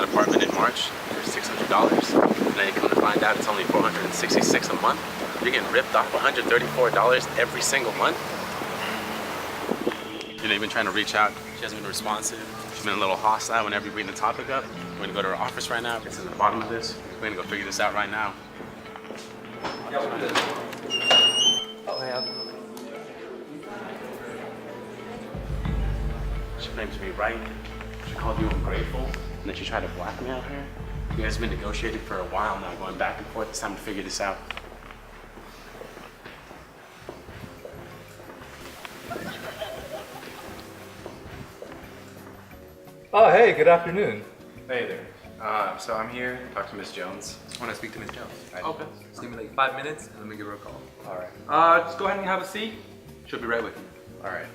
that apartment in March for $600, and then you come to find out it's only $466 a month. You're getting ripped off $134 every single month. You know, you've been trying to reach out. She hasn't been responsive. She's been a little hostile whenever you bring the topic up. We're gonna go to her office right now. It's in the bottom of this. We're gonna go figure this out right now. She claims to be right. She called you ungrateful, and then she tried to blackmail her. You guys have been negotiating for a while now, going back and forth. It's time to figure this out. Oh, hey, good afternoon. Hey there. So I'm here to talk to Miss Jones. I want to speak to Miss Jones. Okay. Just give me like 5 minutes and let me give her a call. All right. Just go ahead and have a seat. She'll be right with you. All right.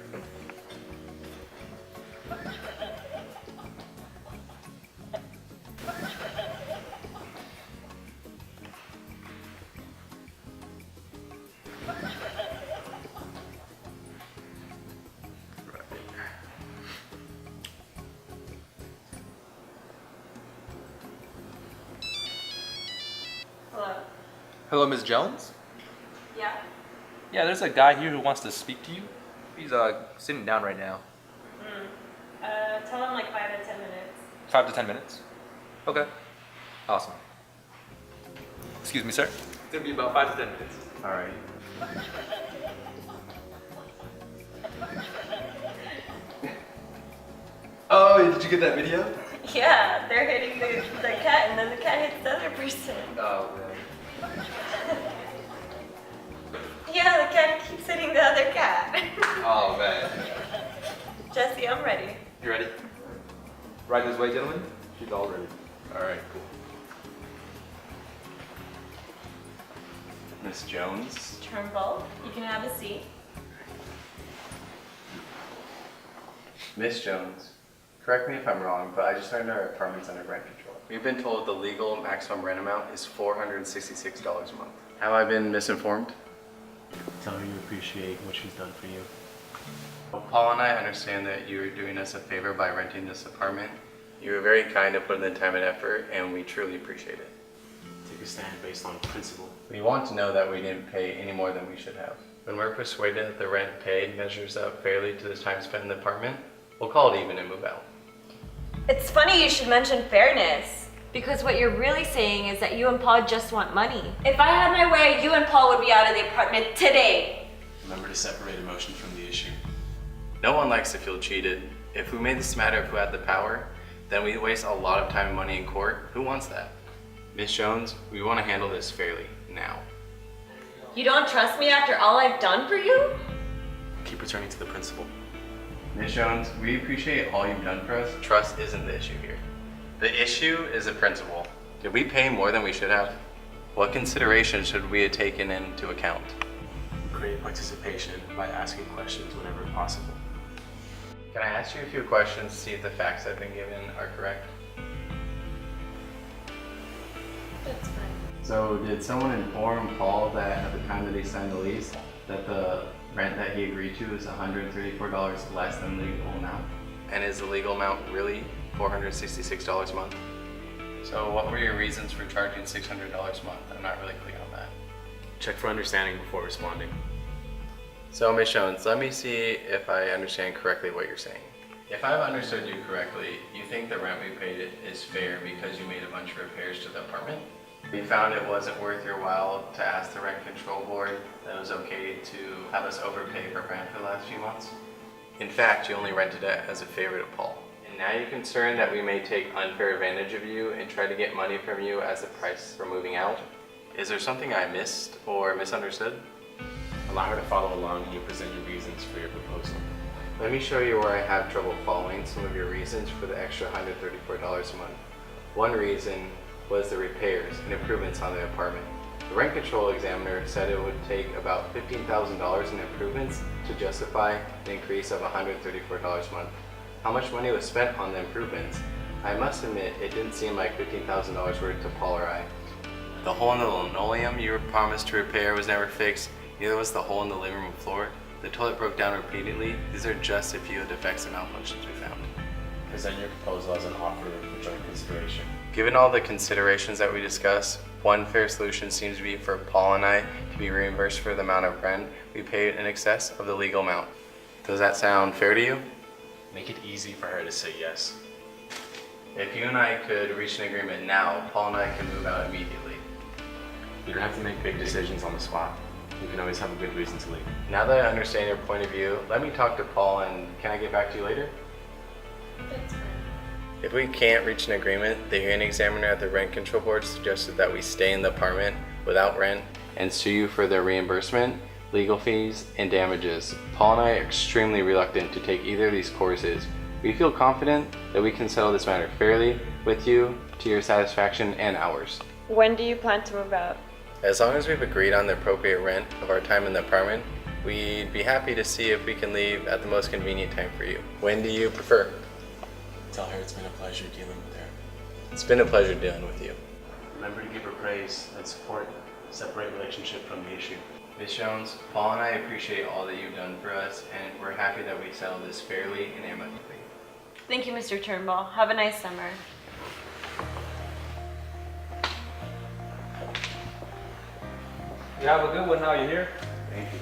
Hello. Hello, Miss Jones? Yeah. Yeah, there's a guy here who wants to speak to you. He's sitting down right now. Tell him like 5 to 10 minutes. 5 to 10 minutes? Okay. Awesome. Excuse me, sir. It's gonna be about 5 to 10 minutes. All right. Oh, did you get that video? Yeah, they're hitting the cat and then the cat hits the other person. Oh, man. Yeah, the cat keeps hitting the other cat. Oh, man. Jesse, I'm ready. You ready? Right this way, gentlemen. She's all ready. All right. Cool. Miss Jones. Turnbull, you can have a seat. Miss Jones. Correct me if I'm wrong, but I just learned our apartment's under rent control. We've been told the legal maximum rent amount is $466 a month. Have I been misinformed? Tell her you appreciate what she's done for you. Well, Paul and I understand that you are doing us a favor by renting this apartment. You were very kind to put in the time and effort, and we truly appreciate it. Take a stand based on principle. We want to know that we didn't pay any more than we should have. When we're persuaded that the rent paid measures up fairly to the time spent in the apartment, we'll call it even and move out. It's funny you should mention fairness, because what you're really saying is that you and Paul just want money. If I had my way, you and Paul would be out of the apartment today. Remember to separate emotion from the issue. No one likes to feel cheated. If we made this matter of who had the power, then we'd waste a lot of time and money in court. Who wants that? Miss Jones, we want to handle this fairly, now. You don't trust me after all I've done for you? Keep returning to the principle. Miss Jones, we appreciate all you've done for us. Trust isn't the issue here. The issue is the principle. Did we pay more than we should have? What considerations should we have taken into account? Create participation by asking questions whenever possible. Can I ask you a few questions to see if the facts I've been given are correct? That's fine. So did someone inform Paul that at the time that he signed the lease, that the rent that he agreed to is $134 less than the legal amount? And is the legal amount really $466 a month? So what were your reasons for charging $600 a month? I'm not really clear on that. Check for understanding before responding. So Ms. Jones, let me see if I understand correctly what you're saying. If I've understood you correctly, you think the rent we paid is fair because you made a bunch of repairs to the apartment? We found it wasn't worth your while to ask the rent control board that it was okay to have us overpay for rent for the last few months? In fact, you only rented it as a favor to Paul. And now you're concerned that we may take unfair advantage of you and try to get money from you as a price for moving out? Is there something I missed or misunderstood? Allow her to follow along and you present your reasons for your proposal. Let me show you where I have trouble following some of your reasons for the extra $134 a month. One reason was the repairs and improvements on the apartment. The rent control examiner said it would take about $15,000 in improvements to justify an increase of $134 a month. How much money was spent on the improvements? I must admit, it didn't seem like $15,000 worth to Paul or I. The hole in the linoleum you were promised to repair was never fixed, neither was the hole in the living room floor. The toilet broke down repeatedly. These are just a few of the defects and malfunctions we found. present your proposal as an offer for joint consideration. Given all the considerations that we discussed, one fair solution seems to be for Paul and I to be reimbursed for the amount of rent we paid in excess of the legal amount. Does that sound fair to you? Make it easy for her to say yes. If you and I could reach an agreement now, Paul and I can move out immediately. You don't have to make big decisions on the spot. You can always have a good reason to leave. Now that I understand your point of view, let me talk to Paul and can I get back to you later? That's fine. If we can't reach an agreement, the hearing examiner at the rent control board suggested that we stay in the apartment without rent and sue you for their reimbursement, legal fees, and damages. Paul and I are extremely reluctant to take either of these courses. We feel confident that we can settle this matter fairly with you to your satisfaction and ours. When do you plan to move out? As long as we've agreed on the appropriate rent of our time in the apartment, we'd be happy to see if we can leave at the most convenient time for you. When do you prefer? Tell her it's been a pleasure dealing with her. It's been a pleasure dealing with you. Remember to give her praise and support. Separate relationship from the issue. Ms. Jones, Paul and I appreciate all that you've done for us, and we're happy that we settled this fairly and amicably. Thank you, Mr. Turnbull. Have a nice summer. You have a good one now, you hear? Thank you.